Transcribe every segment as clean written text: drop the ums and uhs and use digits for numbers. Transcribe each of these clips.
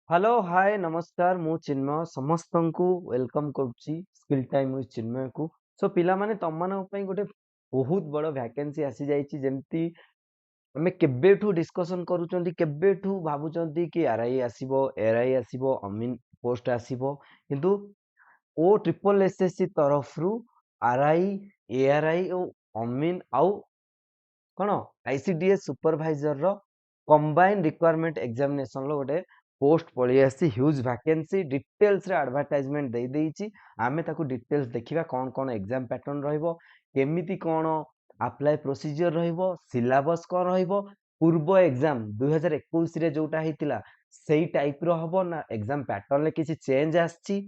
Hello hi नमस्कार मु चिन्मय समस्त को वेलकम करुच्ची स्किल टाइम विथ चिन्मय को। सो पिला माने तम मानक पई गोटे बहुत बड़ वैकेंसी आसी जाइछि जेमती हमें केबेठू डिस्कशन करूचंती केबेठू भाबुचंती कि आरआई आसीबो एआरआई आसीबो अमीन पोस्ट आसीबो किंतु ओ ट्रिपल एसएससी तरफ रु आरआई एआरआई ओ अमीन आउ कौन आईसीडीएस सुपरवाइजर रो कंबाइन रिक्वायरमेंट एग्जामिनेशन लो गोटे पोस्ट पळी आसी ह्यूज वैकेंसी डिटेल्स रे एडवर्टाइजमेंट दे देइची। आमे ताकू डिटेल्स देखिबा कोन कोन एग्जाम पैटर्न रहइबो केमिति कोन अप्लाई प्रोसीजर रहइबो सिलेबस कोन रहइबो पूर्व एग्जाम 2021 रे जोटा हितिला सेही टाइप रो हबो ना एग्जाम पैटर्न ले किछि चेंज आछि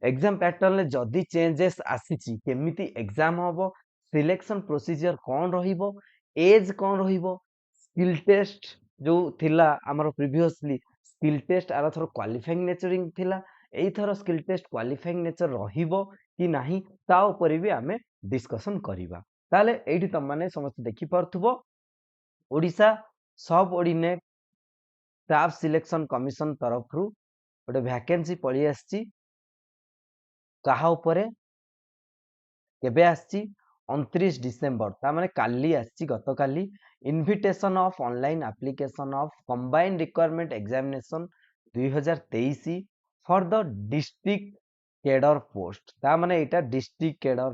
एग्जाम पैटर्न ले जदी चेंजेस आसीची केमिति एग्जाम हबो सिलेक्शन प्रोसीजर कोन रहइबो एज कौन रहिबो स्किल टेस्ट जो थिला हमर प्रीवियसली स्किल टेस्ट आर थरो क्वालिफाइंग नेचरिंग थिला एई thorough skill test qualifying nature रहिबो कि नाही ता ऊपर भी हमें डिस्कशन करिबा। ताले एठी तम माने समस्त देखि परथुबो ओडिसा सब ऑर्डिनेट स्टाफ सिलेक्शन कमिशन तरफ रु गोटे वैकेंसी पळी आछि काहा ऊपरे केबे आछि 29 डिसेंबर ता माने काली आछि गत काली invitation of online application of combined requirement examination 2023 for the district cadre post ता माने एटा डिस्ट्रिक्ट कैडर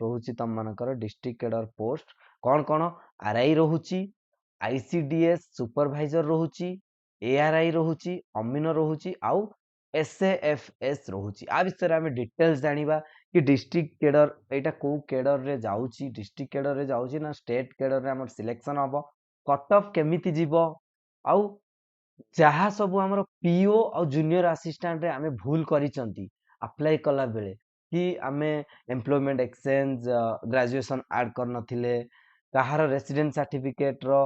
रहउची तम मानकर डिस्ट्रिक्ट कैडर पोस्ट कोन कोन आरआई रहउची आईसीडीएस सुपरवाइजर रहउची एआरआई रहउची अमीनो रहउची आउ एसएएफएस रहउची आ विषय रे हमें डिटेल्स जानिबा कि डिस्ट्रिक्ट कैडर एटा को कैडर रे जाउची डिस्ट्रिक्ट कैडर रे जाउची ना स्टेट कैडर रे हमर सिलेक्शन हबो कट ऑफ केमिति जीवो आउ जहा सब हमर पीओ और जूनियर असिस्टेंट रे हमें भूल करिसंती अप्लाई कला बेले कि हमें एम्प्लॉयमेंट एक्सचेंज ग्रेजुएशन ऐड कर नथिले कहार रेसिडेंस सर्टिफिकेट रो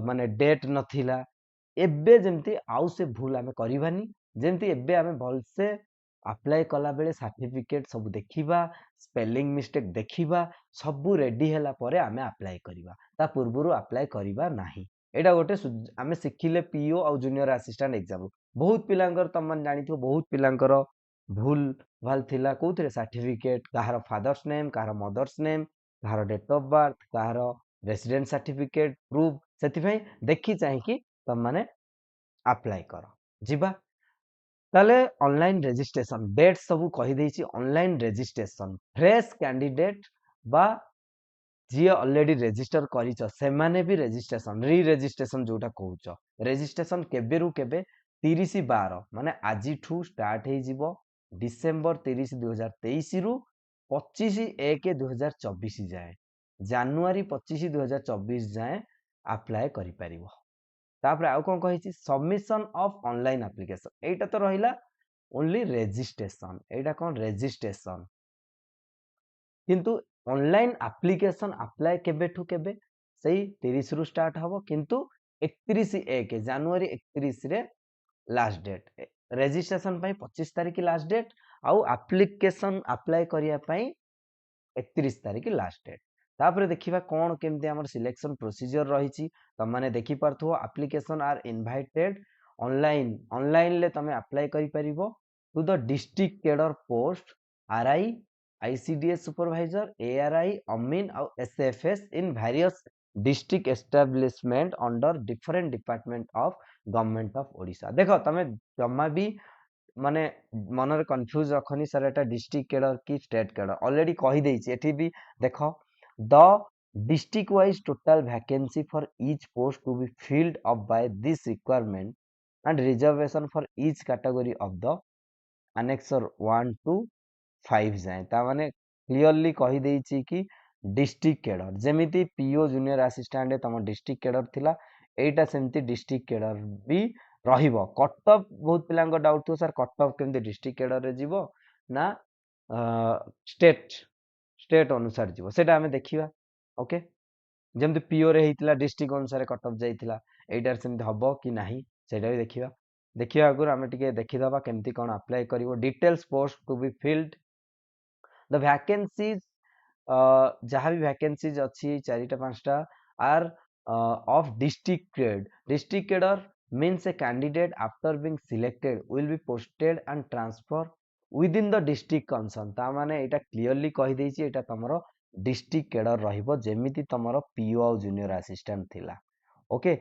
माने डेट नथिला एबे जेमती आउ से भूल हमें करिबानी जेमती एबे हमें भल से अप्लाई कला बेले सर्टिफिकेट सब देखिबा स्पेलिंग मिस्टेक देखिबा सब रेडी हैला परे हमें अप्लाई करिबा ता पूर्वरु अप्लाई करिबा नाही एटा गोटे आमे सिखिले पीओ और जूनियर असिस्टेंट एग्जाम बहुत पिलांकर तम मन जानिथो बहुत पिलांकर भूल भाल थिला कोथरे सर्टिफिकेट कहार फादर्स नेम कहार मदर्स नेम कहार डेट ऑफ बर्थ कहार रेसिडेंस सर्टिफिकेट प्रूफ सेति भाई देखि चाहि कि तम माने अप्लाई करो जिबा ताले ऑनलाइन रजिस्ट्रेशन डेट सब कहि देछि ऑनलाइन रजिस्ट्रेशन फ्रेश कैंडिडेट बा जी ऑलरेडी रजिस्टर करिछ से माने भी रजिस्ट्रेशन री रजिस्ट्रेशन जोटा कहउछ रजिस्ट्रेशन केबे रु केबे 30/12 माने आजि ठू स्टार्ट हे जिवो डिसेंबर 30 2023 रु 25/1/2024 जाए जनवरी 25 2024 जाए अप्लाई करि परिबो तापर आउ कोन कहिछि सबमिशन ऑफ ऑनलाइन एप्लीकेशन एटा तो रहिला ओनली रजिस्ट्रेशन एटा कोन रजिस्ट्रेशन किंतु ऑनलाइन एप्लीकेशन अप्लाई केबेठू केबे सही 30 रु स्टार्ट हबो किंतु 31/1 जनवरी 31 रे लास्ट डेट रजिस्ट्रेशन पई 25 तारिख लास्ट डेट आउ एप्लीकेशन अप्लाई करिया पई 31 तारिख लास्ट डेट तापर देखिबा कोन केमते हमर सिलेक्शन प्रोसीजर रहिछि त माने देखि परथो एप्लीकेशन आर इनवाइटेड ऑनलाइन ले तमे अप्लाई करि परिबो to the district cadre post RI ICDS supervisor ARI अमीन और SFS in various district establishment under different department of government of Odisha देखो तमे जम्मा भी माने मनरे कंफ्यूज रखनी सर एटा डिस्ट्रिक्ट कैडर की स्टेट कैडर ऑलरेडी कहि देछि एठी भी देखो the district wise total vacancy for each post to be filled up by this requirement and reservation for each category of the annexer 1 to 5 जाए ता माने क्लियरली कहि देछि कि डिस्ट्रिक्ट कैडर जेमिति पीओ जूनियर असिस्टेंट तम डिस्ट्रिक्ट कैडर थिला एटा सेमति डिस्ट्रिक्ट कैडर भी रहिबो कट ऑफ बहुत पिलांग डाउट थो सर कट ऑफ केमति डिस्ट्रिक्ट कैडर रे जीवो ना स्टेट स्टेट अनुसार जीवो सेटा हमें देखिबा ओके जेमति पीओ रे हेतिला डिस्ट्रिक्ट अनुसार कट ऑफ जाइतिला एटार सेमति हबो कि नाही सेटा भी देखिबा देखिबा अगर हमें टिके देखिदबा केमति कोन अप्लाई करिवो details post to be filled the vacancies जहाँ भी वैकेंसीज अच्छी 4टा 5टा आर of district grade. District cadre means a candidate after being selected will be posted and transfer within the district concerned. ତା ମାନେ ଏଇଟା କ୍ଲିୟରଲି କହିଦେଇଛି ଏଇଟା ତମର district cadre ରହିବ ଯେମିତି ତମର PO ଆଉ junior assistant ଥିଲା। ଓକେ,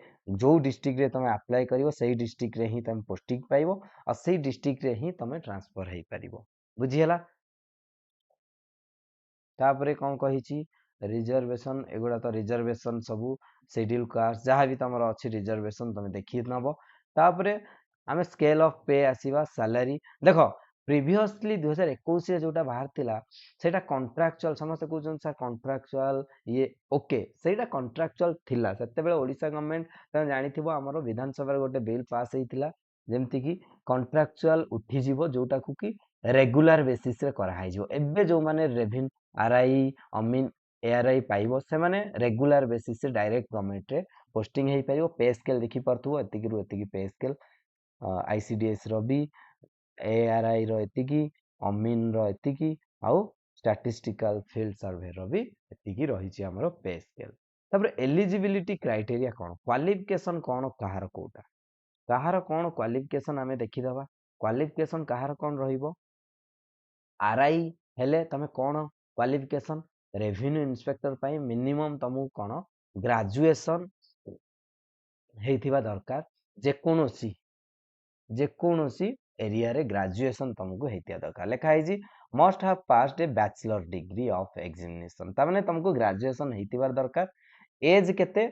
ଯୋଉ ଡିଷ୍ଟ୍ରିକ୍ଟରେ ତମେ ଆପ୍ଲାଏ କରିବ ସେଇ ଡିଷ୍ଟ୍ରିକ୍ଟରେ ହିଁ ତମେ ପୋଷ୍ଟିଂ ପାଇବ ଆଉ ସେଇ ଡିଷ୍ଟ୍ରିକ୍ଟରେ ହିଁ ତମେ ଟ୍ରାନ୍ସଫର ହେଇପାରିବ। ବୁଝିହେଲା? ତାପରେ କ'ଣ କହିଛି ରିଜର୍ଭେସନ, ଏଗୁଡ଼ା ତ ରିଜର୍ଭେସନ ସବୁ ସିଡ୍ୟୁଲ କାଷ୍ଟ ଯାହା ବି ତମର ଅଛି ରିଜର୍ଭେସନ ତମେ ଦେଖି ନେବ। ତାପରେ ଆମେ ସ୍କେଲ ଅଫ ପେ ଆସିବା, ସାଲାରୀ ଦେଖ ପ୍ରିଭିୟସଲି 2021ରେ ଯୋଉଟା ବାହାରିଥିଲା ସେଇଟା କଣ୍ଟ୍ରାକ୍ଚୁଆଲ, ସମସ୍ତେ କହୁଛନ୍ତି ସାର୍ କଣ୍ଟ୍ରାକ୍ଚୁଆଲ ଇଏ ଓକେ, ସେଇଟା କଣ୍ଟ୍ରାକ୍ଚୁଆଲ ଥିଲା ସେତେବେଳେ। ଓଡ଼ିଶା ଗଭର୍ଣ୍ଣମେଣ୍ଟ ତମେ ଜାଣିଥିବ ଆମର ବିଧାନସଭାରେ ଗୋଟେ ବିଲ୍ ପାସ୍ ହେଇଥିଲା ଯେମିତିକି କଣ୍ଟ୍ରାକ୍ଚୁଆଲ ଉଠିଯିବ ଯୋଉଟାକୁ କି ରେଗୁଲାର ବେସିସରେ କରାହେଇଯିବ। ଏବେ ଯୋଉମାନେ ରେଭିନ୍ୟୁ ଆର୍ଆଇ ଅମିନ ଏଆର୍ଆଇ ପାଇବ ସେମାନେ ରେଗୁଲାର ବେସିସରେ ଡାଇରେକ୍ଟ ଗଭର୍ଣ୍ଣମେଣ୍ଟରେ ପୋଷ୍ଟିଂ ହେଇପାରିବ। ପେ ସ୍କେଲ ଦେଖିପାରୁଥିବ ଏତିକିରୁ ଏତିକି ପେ ସ୍କେଲ, ଆଇସିଡିଏସ ର ବି, ଏଆର୍ଆଇ ର ଏତିକି, ଅମିନ ର ଏତିକି, ଆଉ ଷ୍ଟାଟିଷ୍ଟିକାଲ ଫିଲ୍ଡ ସର୍ଭେର ବି ଏତିକି ରହିଛି ଆମର ପେ ସ୍କେଲ। ତାପରେ ଏଲିଜିବିଲିଟି କ୍ରାଇଟେରିଆ କ'ଣ, କ୍ୱାଲିଫିକେସନ କ'ଣ, କାହାର କୋଉଟା, କାହାର କ'ଣ କ୍ୱାଲିଫିକେସନ ଆମେ ଦେଖିଦେବା। କ୍ୱାଲିଫିକେସନ କାହାର କ'ଣ ରହିବ, ଆର୍ଆଇ ହେଲେ ତମେ କ'ଣ କ୍ୱାଲିଫିକେସନ, ରେଭିନ୍ୟୁ ଇନ୍ସପେକ୍ଟର ପାଇଁ ମିନିମମ୍ ତମକୁ କ'ଣ ଗ୍ରାଜୁଏସନ ହେଇଥିବା ଦରକାର। ଯେକୌଣସି ଏରିଆରେ ଗ୍ରାଜୁଏସନ ତମକୁ ହେଇଥିବା ଦରକାର। ଲେଖା ହେଇଛି must have passed a bachelor degree of examination, ତାମାନେ ତମକୁ ଗ୍ରାଜୁଏସନ ହେଇଥିବା ଦରକାର। ଏଜ୍ କେତେ,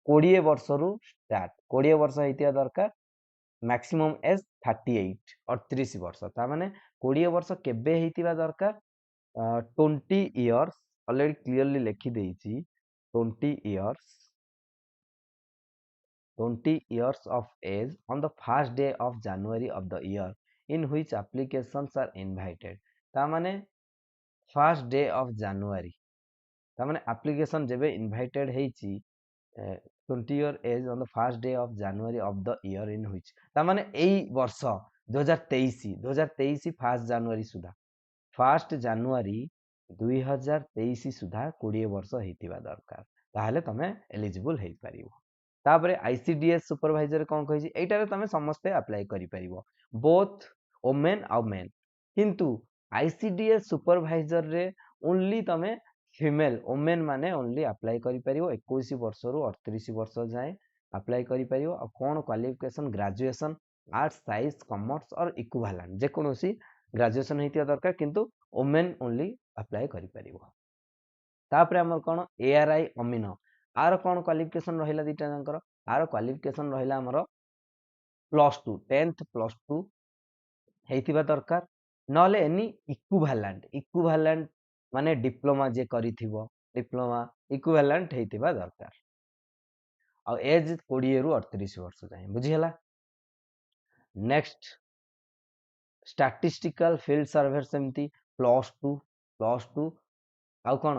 20 ବର୍ଷରୁ ଷ୍ଟାର୍ଟ, 20 ବର୍ଷ ହେଇଥିବା ଦରକାର। ମ୍ୟାକ୍ସିମମ୍ ଏଜ୍ 38, 38 ବର୍ଷ, ତାମାନେ 20 ବର୍ଷ କେବେ ହେଇଥିବା ଦରକାର, 20 ଇୟର୍ସ, ଅଲରେଡି କ୍ଲିୟରଲି ଲେଖିଦେଇଛି 20 years of age on the first day of January of the year in which applications are invited। ତାମାନେ first day of January, ତାମାନେ application ଯେବେ invited ହେଇଛି 20 year age on the first day of January of the year in which, ତାମାନେ ଏଇ ବର୍ଷ 2023 1 ଜାନୁଆରୀ ସୁଦ୍ଧା, 1 ଜାନୁଆରୀ 2023 ସୁଦ୍ଧା 20 ବର୍ଷ ହେଇଥିବା ଦରକାର, ତାହେଲେ ତମେ ଏଲିଜିବୁଲ ହେଇପାରିବ। ତାପରେ ଆଇସିଡିଏସ୍ ସୁପରଭାଇଜର କ'ଣ କହିଛି, ଏଇଟାରେ ତମେ ସମସ୍ତେ ଆପ୍ଲାଏ କରିପାରିବ, ବୋଥ୍ ଓମେନ୍ ଆଉ ମେନ୍। କିନ୍ତୁ ଆଇସିଡିଏସ୍ ସୁପରଭାଇଜରରେ ଓନ୍ଲି ତମେ ଫିମେଲ ଓମେନ୍ ମାନେ ଓନ୍ଲି ଆପ୍ଲାଏ କରିପାରିବ, 21 ବର୍ଷରୁ 38 ବର୍ଷ ଯାଏଁ ଆପ୍ଲାଏ କରିପାରିବ। ଆଉ କ'ଣ qualification, graduation arts, science, commerce or equivalent, ଯେକୌଣସି ଗ୍ରାଜୁଏସନ ହେଇଥିବା ଦରକାର, କିନ୍ତୁ ଓମେନ୍ ଓନ୍ଲି ଆପ୍ଲାଏ କରିପାରିବ। ତାପରେ ଆମର କ'ଣ ଏଆର୍ଆଇ ଅମିନ, ଆର କ'ଣ କ୍ୱାଲିଫିକେସନ ରହିଲା ଦିଟା ଯାଙ୍କର, ଆର କ୍ୱାଲିଫିକେସନ ରହିଲା ଆମର +2 10th +2 ହେଇଥିବା ଦରକାର, ନହେଲେ ଏନି ଇକ୍ୟୁଭାଲାଣ୍ଟ ମାନେ ଡିପ୍ଲୋମା ଯେ କରିଥିବ, ଡିପ୍ଲୋମା ଇକ୍ୟୁଭାଲାଣ୍ଟ ହେଇଥିବା ଦରକାର। ଆଉ ଏଜ୍ 20ରୁ 38 ବର୍ଷ ଯାଏଁ। ବୁଝିହେଲା? ନେକ୍ସଟ ଷ୍ଟାଟିଷ୍ଟିକାଲ ଫିଲ୍ଡ ସର୍ଭେ ସେମିତି +2 ଆଉ କ'ଣ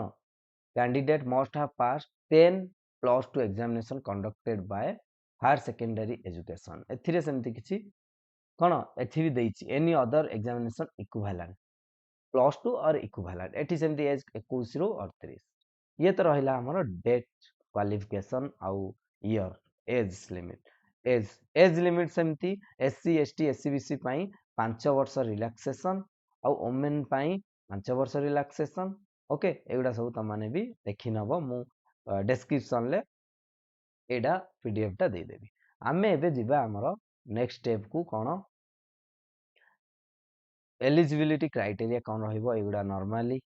candidate must have passed 10 +2 examination conducted by higher secondary education। ଏଥିରେ ସେମିତି କିଛି କ'ଣ ଏଠି ବି ଦେଇଛି any other examination equivalent +2 or equivalent, ଏଠି ସେମିତି ଏଜ୍ 21ରୁ 38। ଇଏ ତ ରହିଲା ଆମର ଡେଟ୍, କ୍ୱାଲିଫିକେସନ ଆଉ year, age limit. Age limit ସେମିତି SC ST SCBC ପାଇଁ 5 ବର୍ଷ ରିଲାକ୍ସେସନ ଆଉ ଓମେନ୍ ପାଇଁ 5 ବର୍ଷ ରିଲାକ୍ସେସନ। ଓକେ, ଏଗୁଡ଼ା ସବୁ ତମମାନେ ବି ଦେଖି ନେବ, ମୁଁ ଡେସ୍କ୍ରିପସନରେ ଏଇଟା PDF ଟା ଦେଇଦେବି। ଆମେ ଏବେ ଯିବା ଆମର ନେକ୍ସଟ ଷ୍ଟେପକୁ, କ'ଣ ଏଲିଜିବିଲିଟି କ୍ରାଇଟେରିଆ କ'ଣ ରହିବ, ଏଗୁଡ଼ା ନର୍ମାଲି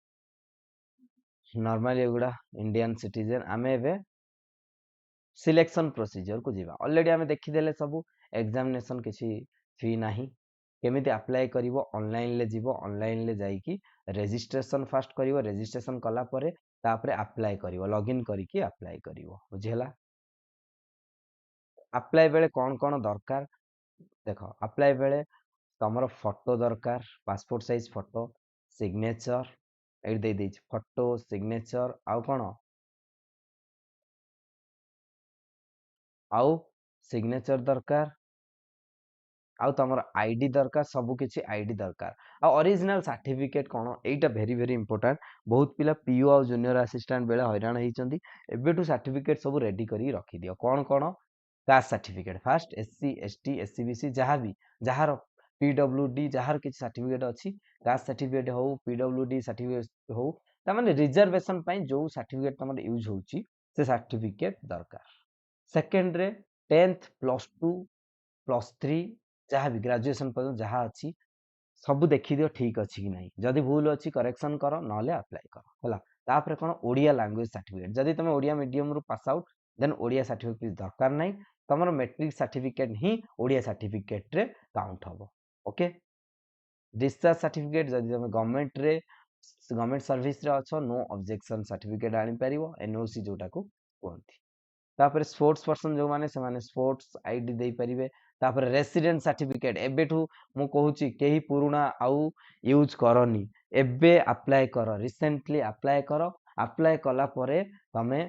ଏଗୁଡ଼ା ଇଣ୍ଡିଆନ୍ ସିଟିଜେନ୍। ଆମେ ଏବେ ସିଲେକ୍ସନ ପ୍ରୋସିଜିଅରକୁ ଯିବା। ଅଲରେଡି ଆମେ ଦେଖିଦେଲେ ସବୁ, ଏକ୍ସାମିନେସନ କିଛି ଫି ନାହିଁ, କେମିତି ଆପ୍ଲାଏ କରିବ, ଅନଲାଇନରେ ଯିବ, ଅନଲାଇନରେ ଯାଇକି ରେଜିଷ୍ଟ୍ରେସନ ଫାଷ୍ଟ କରିବ, ରେଜିଷ୍ଟ୍ରେସନ କଲା ପରେ ତାପରେ ଆପ୍ଲାଏ କରିବ, ଲଗ୍ଇନ୍ କରିକି ଆପ୍ଲାଏ କରିବ। ବୁଝିହେଲା? ଆପ୍ଲାଏ ବେଳେ କ'ଣ କ'ଣ ଦରକାର ଦେଖ, ଆପ୍ଲାଏ ବେଳେ ତମର ଫଟୋ ଦରକାର, ପାସପୋର୍ଟ ସାଇଜ ଫଟୋ, ସିଗ୍ନେଚର ଏଇଠି ଦେଇଦେଇଛି, ଫଟୋ, ସିଗ୍ନେଚର, ଆଉ କ'ଣ, ଆଉ ସିଗ୍ନେଚର ଦରକାର, आउ तमर आईडी दरकार सब किछि आईडी दरकार आ ओरिजिनल सर्टिफिकेट कोन एटा वेरी वेरी इंपोर्टेंट बहुत पिला पीओ आ जूनियर असिस्टेंट बेले हैरान होइचंदी एबेटू सर्टिफिकेट सब रेडी करी रखी दियो कोन कास्ट सर्टिफिकेट फास्ट एससी एसटी एससीबीसी जहाँ भी जहार पीडब्ल्यूडी जहार किछि सर्टिफिकेट अछि कास्ट सर्टिफिकेट हो पीडब्ल्यूडी सर्टिफिकेट हो ता माने रिजर्वेशन पई जो सर्टिफिकेट तमर यूज होउची से सर्टिफिकेट दरकार सेकंड रे 10th +2 +3 जहाँ भी ग्रेजुएशन पर्यंत जहाँ अच्छी सब देखी दियो ठीक अच्छी कि नहीं जदि भूल अच्छी करेक्शन करो नले अप्लाई करो होला तापर कोन ओडिया लैंग्वेज सर्टिफिकेट जदि तुम ओडिया मीडियम रु pass out then Odia certificate दरकार नहीं तमर मैट्रिक सर्टिफिकेट ही ओडिया सर्टिफिकेट रे काउंट हबो ओके डिस्चार्ज सर्टिफिकेट जदि तुम गवर्नमेंट सर्विस रे अछो नो ऑब्जेक्शन सर्टिफिकेट आनी परिवो एनओसी जोटा को कहंती तापर स्पोर्ट्स पर्सन जो माने से माने स्पोर्ट्स आईडी दे परिवे तापर रेसिडेंट सर्टिफिकेट एबेठू मु कहूची केही पुरुना आउ यूज करनी एबे अप्लाई करो रिसेंटली अप्लाई कला परे तमे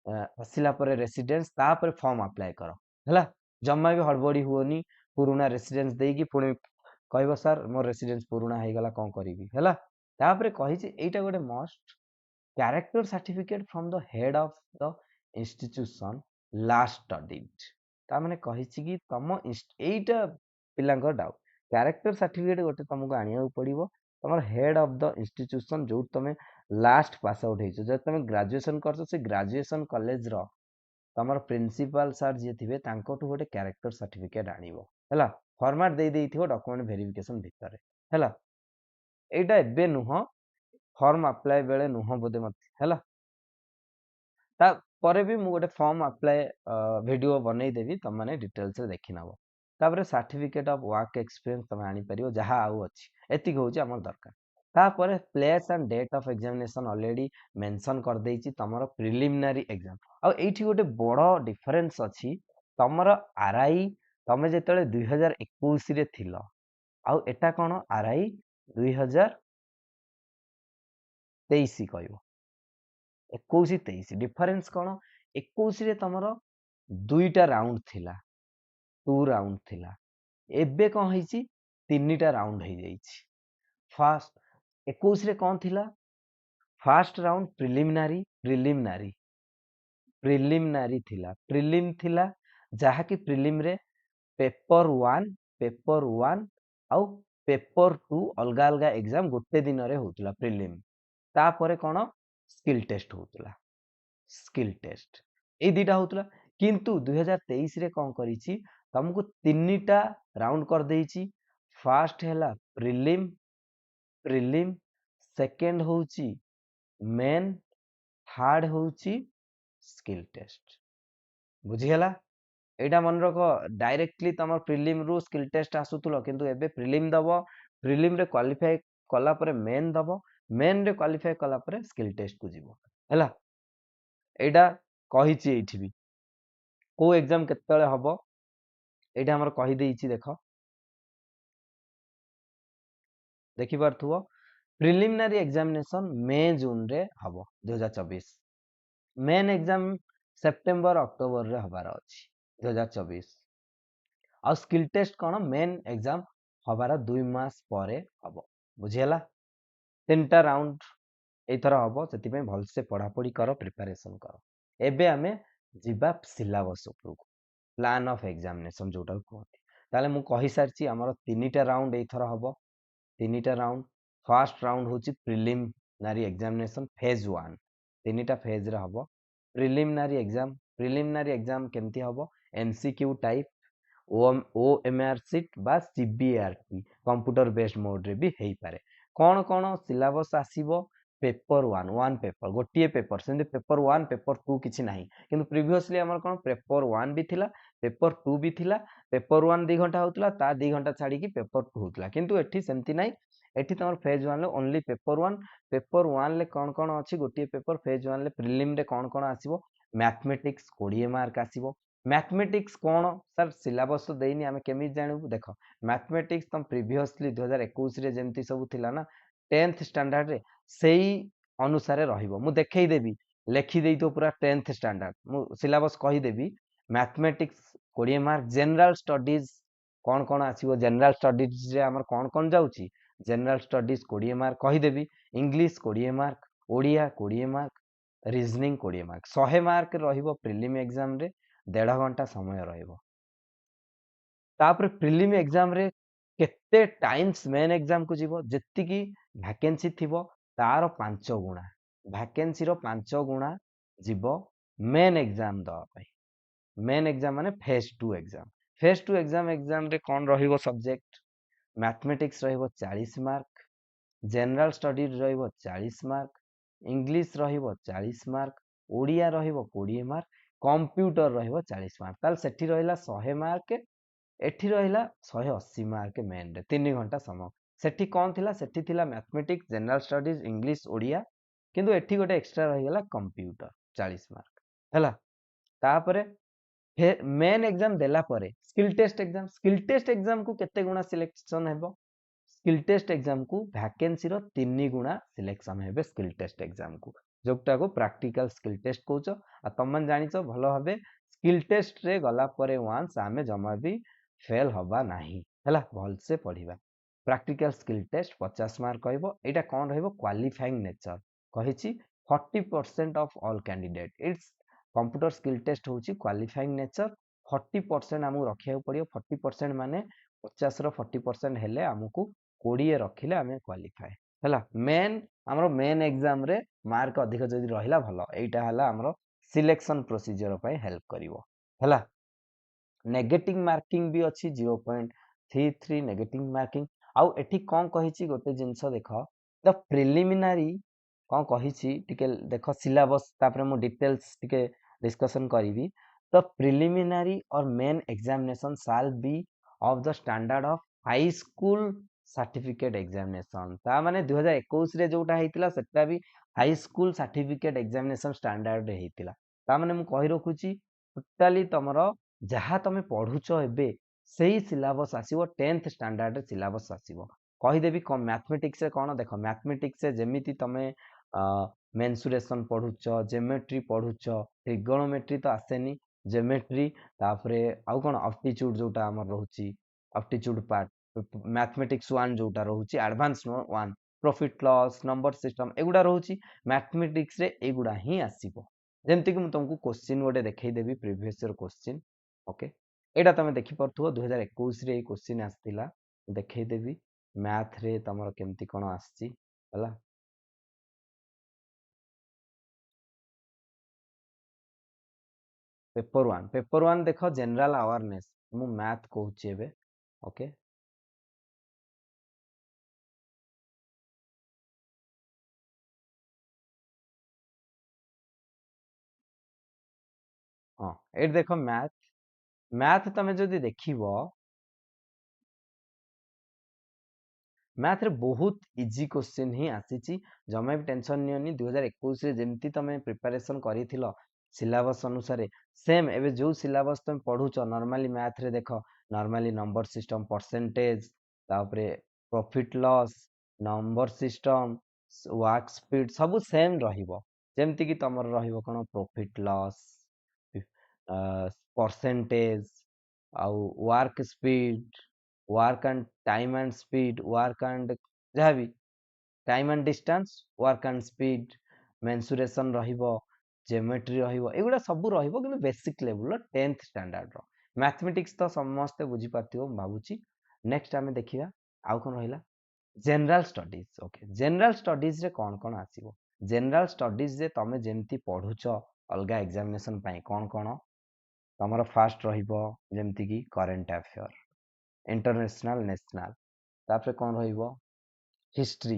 आसिला परे रेसिडेंस तापर फॉर्म अप्लाई करो हला जम्मा भी हड़बड़ी हुओनी पुरुना रेसिडेंस देगी पुणी कहबो सर मोर रेसिडेंस पुरुना हे गला कोन करिवि हला तापर कहिची एटा गोटे must character certificate from the head of the institution last studied ता माने कहिची कि तम एटा पिलांको डाउट कैरेक्टर सर्टिफिकेट गोटे तुमको आनिया पड़िबो तमर हेड ऑफ द इंस्टीट्यूशन जो तमे लास्ट पास आउट हेचो जब तमे ग्रेजुएशन करछो से ग्रेजुएशन कॉलेज रो तमर प्रिंसिपल सर जे थिबे तांको टू गोटे कैरेक्टर सर्टिफिकेट आनिबो हला फॉर्मेट दे देइथिबो डॉक्यूमेंट वेरिफिकेशन भितरे हला एटा एबे नुह फॉर्म अप्लाई बेले नुह बोधे मत हला ता परे भी मु गोटे फॉर्म अप्लाई वीडियो बनै देबी तम माने डिटेल्स रे देखि नबो तापर सर्टिफिकेट ऑफ वर्क एक्सपीरियंस तमे आनी परियो जहा आउ अछि एतिक होची हमर दरकार तापर place and date of examination already mention कर देइची तमरो प्रिलिमिनरी एग्जाम आ एठी गोटे बड़ो डिफरेंस अछि तमरो आरआई तमे जेतले 2021 रे थिलो आ एटा कोन आरआई 2023 कहबो 21-23 डिफरेंस कोन 21 रे तमरो दुईटा राउंड थिला 2 राउंड थिला एबे कोन heiची तीनटा राउंड हे जाईची फर्स्ट 21 रे कोन थिला फर्स्ट राउंड प्रिलिमिनरी थिला प्रिलिम थिला जहा कि प्रिलिम रे पेपर 1 आउ पेपर 2 अलगा अलगा एग्जाम गोटे दिन रे होतला प्रिलिम तापरे कोन स्किल टेस्ट होतला स्किल टेस्ट ए दिटा होतला किंतु 2023 रे कोन करिछि तुमको तीनटा राउंड कर देइछि फर्स्ट हैला प्रिलिम सेकंड होउची मेन थर्ड होउची स्किल टेस्ट बुझी हला एटा मन रखो डायरेक्टली तमर प्रिलिम रु स्किल टेस्ट आसुतलो किंतु एबे प्रिलिम दबो प्रिलिम रे क्वालिफाई कला परे मेन दबो मेन रे क्वालिफाई कला परे स्किल टेस्ट को जीवो हला एटा कहिछि एठी भी को एग्जाम केतले हबो एटा हमर कहि देइछि देखो देखि पारथुओ प्रिलिमिनरी एग्जामिनेशन मे जून रे हबो 2024 मेन एग्जाम सेप्टेम्बर अक्टोबर रे हबार अछि 2024 आ स्किल टेस्ट कोन मेन एग्जाम हबार 2 मास परे हबो बुझियला तीनटा राउंड एथर हबो सेति पे भल से पढ़ा पढ़ी करो प्रिपरेशन करो एबे हमें जिबा सिलेबस उपरु प्लान ऑफ एग्जामिनेशन जोटा कहती ताले मु कहि सारची हमर तीनटा राउंड एथर हबो तीनटा राउंड फर्स्ट राउंड होची प्रिलिमिनरी एग्जामिनेशन फेज 1 तीनटा फेज रे हबो प्रिलिमिनरी एग्जाम केमती हबो एमसीक्यू टाइप ओएमआर सीट बा सीबीआरटी कंप्यूटर बेस्ड मोड रे भी हेई पारे कोन कोन सिलेबस आसीबो पेपर 1 पेपर गोटिए पेपर सेंदे पेपर 1 पेपर 2 किछि नाही किंतु प्रीवियसली हमर कोन पेपर 1 भी थिला पेपर 2 भी थिला पेपर 1 2 घंटा होतला ता 2 घंटा छाडी की पेपर 2 होतला किंतु एठी सेमती नाही एठी तमर फेज 1 ले ओनली पेपर 1 ले कोन कोन अछि गोटिए पेपर फेज 1 ले प्रीलिम रे कोन कोन आसीबो मैथमेटिक्स 20 मार्क आसीबो मैथमेटिक्स कोन सर सिलेबस तो देइनी हमें केमि जानबु देखो मैथमेटिक्स तम प्रीवियसली 2021 रे जेमती सब थिला ना 10th स्टैंडर्ड रे सेही अनुसारे रहिबो मु देखै देबी लेखि देई तो पूरा 10th स्टैंडर्ड मु सिलेबस कहि देबी मैथमेटिक्स 20 मार्क जनरल स्टडीज कौन आसीबो जनरल स्टडीज रे हमर कौन जाउची जनरल स्टडीज 20 मार्क कहिदेबी English 20 mark Odia 20 mark reasoning 20 mark 100 mark रहिबो प्रिलिम एग्जाम रे 1.5 घंटा समय रहिबो तापर प्रिलिम एग्जाम रे केते टाइम्स मेन एग्जाम को जीवो जेतिकी वैकेंसी थिबो तार 5 गुणा वैकेंसी रो 5 गुणा जीवो मेन एग्जाम दवा पई मेन एग्जाम माने फेज 2 एग्जाम रे कौन रहिबो सब्जेक्ट मैथमेटिक्स रहिबो 40 मार्क जनरल स्टडीज रहिबो 40 मार्क इंग्लिश रहिबो 40 मार्क ओडिया रहिबो 20 मार्क कंप्यूटर रहिबो 40 मार्क ताल सेठी रहिला 100 मार्क एठी रहिला 180 मार्क मेन रे 3 घंटा समय सेठी कौन थिला सेठी थिला mathematics general studies English Odia किंतु एठी गोटे एक्स्ट्रा रहि गेला कंप्यूटर 40 मार्क हैला तापरे मेन एग्जाम देला परे स्किल टेस्ट एग्जाम को केते गुणा सिलेक्शन हेबो स्किल टेस्ट एग्जाम को वैकेंसी रो 3 गुणा सिलेक्शन हेबे स्किल टेस्ट एग्जाम को जोटा को प्रैक्टिकल स्किल टेस्ट कहउछ आ तमन जानिछ भलो हबे स्किल टेस्ट रे गला परे वांस आमे जमा भी फेल हबा नाही हैला भल से पढिबा प्रैक्टिकल स्किल टेस्ट 50 मार्क कहबो एटा कोन रहबो क्वालिफाइंग नेचर कहिछि 40% of all candidate it's computer skill test होछि क्वालिफाइंग नेचर 40% हमु रखिया पड़ियो 40% माने 50 रो 40% हेले हमकु 20 रखिले आमे क्वालिफाई हैला मेन हमरो मेन एग्जाम रे मार्क अधिक जदि रहिला भलो एटा हला हमरो सिलेक्शन प्रोसीजर पय हेल्प करिवो हैला नेगेटिव मार्किंग भी अच्छी 0.33 नेगेटिव मार्किंग आउ एठी कौन कहिछि गोटे जिंस देख द प्रिलिमिनारी कौन कहिछि टिके देख सिलेबस तापरे मु डिटेल्स टिके डिस्कशन करिवि द प्रिलिमिनारी और main examination shall be of the standard of high school certificate examination ता माने 2021 रे जोटा हेतिला सेटा भी high school certificate examination standard रे हेतिला ता माने मु कहि रखुछि टोटाली तमरो जहाँ तमे पढ़ुच एबे सेही सिलेबस आसीबो 10th स्टैंडर्ड सिलेबस आसीबो कहिदेबी कम मैथमेटिक्स रे कोन देखो मैथमेटिक्स से जेमिति तमे मेंसुरेशन पढ़ुच ज्योमेट्री पढ़ुच ट्रिगोनोमेट्री तो आसेनी ज्योमेट्री तापरे आउ कोन एप्टीट्यूड जोटा हमर रहउची एप्टीट्यूड पार्ट मैथमेटिक्स 1 जोटा रहउची advance 1 profit loss number system एगुडा रहउची मैथमेटिक्स रे एगुडा ही आसीबो जेमति कि मु तुमको क्वेश्चन गोटे देखै देबी प्रीवियस ईयर क्वेश्चन ओके एटा तमे देखि परथुओ 2021 रे ए क्वेश्चन आस्तिला देखै देबी मैथ रे तमरो केमति कोन आस्ची हला पेपर 1 देखो जनरल अवेयरनेस मु मैथ कहूची एबे ओके हां एट देखो मैथ मैथ तमे जदि देखिबो मैथ रे बहुत इजी क्वेश्चन ही आसीची जमे भी टेंशन नियोनी 2021 रे जेमती तमे प्रिपरेशन करिथिलो सिलेबस अनुसार सेम एबे जो सिलेबस तमे पढुचो नॉर्मली मैथ रे देखो नॉर्मली नंबर सिस्टम परसेंटेज तापरे profit loss number system work speed सब सेम रहिबो जेमती कि तमर रहिबो कोन प्रॉफिट लॉस परसेंटेज आउ work speed work and time and speed work and जहाँ भी time and distance work and speed mensuration रहिबो ज्योमेट्री रहिबो एगुडा सब रहिबो किंतु बेसिक लेवल 10th स्टैंडर्ड रो मैथमेटिक्स तो समस्त बुझी पाथियो भाबुची नेक्स्ट हमें देखिबा आउ कोन रहिला general studies okay general studies रे कोन आसीबो जनरल स्टडीज रे तमे जेमती पढुचो अलगा एग्जामिनेशन पई कोन तमरो फास्ट रहिबो जेमती कि करंट अफेयर इंटरनेशनल नेशनल तापर कोन रहिबो हिस्ट्री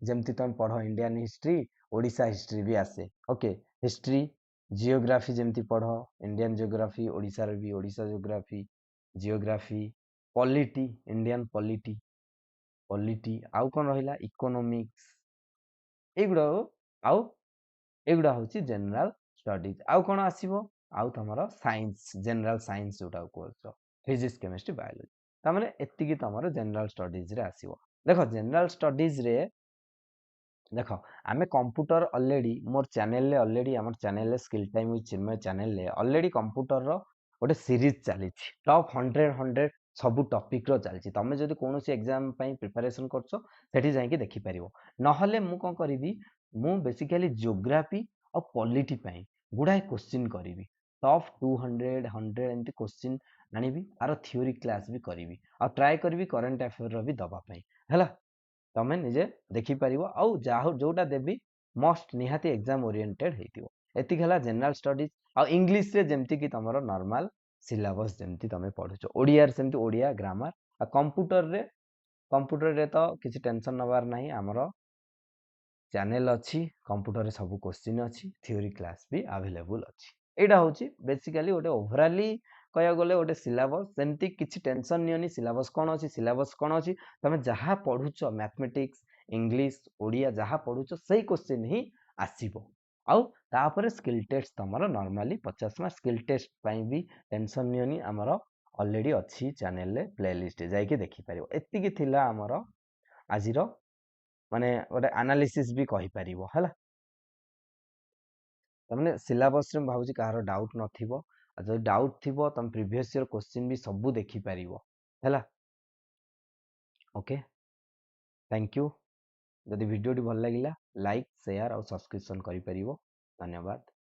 जेमती तुम पढ़ो इंडियन हिस्ट्री ओडिशा हिस्ट्री भी आसे ओके हिस्ट्री जियोग्राफी जेमती पढ़ो इंडियन जियोग्राफी ओडिशा रे भी Odisha geography geography polity Indian polity आउ कोन रहिला इकोनॉमिक्स एगुडा आउ एगुडा होची जनरल स्टडीज आउ कोन आसीबो आउ तमरो साइंस जनरल साइंस जोटा कोछ फिजिक्स केमिस्ट्री बायोलॉजी ता माने एत्ती की तमरो जनरल स्टडीज रे आसीबो देखो जनरल स्टडीज रे देखो आमे कंप्यूटर ऑलरेडी मोर चैनल ले ऑलरेडी हमर चैनल ले skill time with Chinmay channel ले ऑलरेडी कंप्यूटर रो गोटे सीरीज चली टॉप 100 ସବୁ ଟପିକ୍ ର ଚାଲିଛି। ତମେ ଯଦି କୌଣସି ଏକ୍ଜାମ ପାଇଁ ପ୍ରିପାରେସନ୍ କରୁଛ ସେଠି ଯାଇକି ଦେଖିପାରିବ। ନହେଲେ ମୁଁ କ'ଣ କରିବି, ମୁଁ ବେସିକାଲି ଜିଓଗ୍ରାଫି ଆଉ ପଲିଟି ପାଇଁ ଗୁଡ଼ାଏ କୋଶ୍ଚିନ୍ କରିବି। ଟପ୍ 200 100 ଏମିତି କୋଶ୍ଚିନ୍ ଆଣିବି, ଆର ଥିଓରି କ୍ଲାସ୍ ବି କରିବି, ଆଉ ଟ୍ରାଏ କରିବି କରେଣ୍ଟ ଆଫେୟାରର ବି ଦେବା ପାଇଁ ହେଲା। ତମେ ନିଜେ ଦେଖିପାରିବ, ଆଉ ଯୋଉଟା ଦେବି ମଷ୍ଟ ନିହାତି ଏକ୍ଜାମ ଓରିଏଣ୍ଟେଡ୍ ହେଇଥିବ। ଏତିକି ହେଲା ଜେନେରାଲ ଷ୍ଟଡିଜ୍। ଆଉ ଇଂଲିଶରେ ଯେମିତିକି ତମର ନର୍ମାଲ ସିଲାବସ୍ ଯେମିତି ତମେ ପଢୁଛ, ଓଡ଼ିଆରେ ସେମିତି ଓଡ଼ିଆ ଗ୍ରାମାର, ଆଉ କମ୍ପ୍ୟୁଟରରେ ତ କିଛି ଟେନସନ୍ ନେବାର ନାହିଁ। ଆମର ଚ୍ୟାନେଲ ଅଛି, କମ୍ପ୍ୟୁଟରରେ ସବୁ କୋଶ୍ଚିନ୍ ଅଛି, ଥିଓରି କ୍ଲାସ୍ ବି ଆଭେଲେବୁଲ୍ ଅଛି। ଏଇଟା ହେଉଛି ବେସିକାଲି ଗୋଟେ ଓଭରାଲି କହିବାକୁ ଗଲେ ଗୋଟେ ସିଲାବସ୍। ସେମିତି କିଛି ଟେନସନ୍ ନିଅନି, ସିଲାବସ୍ କ'ଣ ଅଛି। ତମେ ଯାହା ପଢୁଛ ମ୍ୟାଥମେଟିକ୍ସ, ଇଂଲିଶ, ଓଡ଼ିଆ ଯାହା ପଢୁଛ ସେଇ କୋଶ୍ଚିନ୍ ହିଁ ଆସିବ। ଆଉ ତାପରେ ସ୍କିଲ୍ ଟେଷ୍ଟ ତମର ନର୍ମାଲି 50 ମାର୍କ। ସ୍କିଲ୍ ଟେଷ୍ଟ ପାଇଁ ବି ଟେନସନ୍ ନିଅନି, ଆମର ଅଲରେଡି ଅଛି ଚ୍ୟାନେଲରେ ପ୍ଲେଲିଷ୍ଟ, ଯାଇକି ଦେଖିପାରିବ। ଏତିକି ଥିଲା ଆମର ଆଜିର ମାନେ ଗୋଟେ ଆନାଲିସିସ୍ ବି କହିପାରିବ ହେଲା। ତାମାନେ ସିଲାବସରେ ମୁଁ ଭାବୁଛି କାହାର ଡାଉଟ୍ ନଥିବ, ଆଉ ଯଦି ଡାଉଟ୍ ଥିବ ତମେ ପ୍ରିଭିୟସ୍ ଇୟର କୋଶ୍ଚିନ୍ ବି ସବୁ ଦେଖିପାରିବ ହେଲା। Okay, thank you. ଯଦି ଭିଡ଼ିଓଟି ଭଲ ଲାଗିଲା ଲାଇକ୍, ସେୟାର ଆଉ ସବସ୍କ୍ରିପସନ୍ କରିପାରିବ। ଧନ୍ୟବାଦ।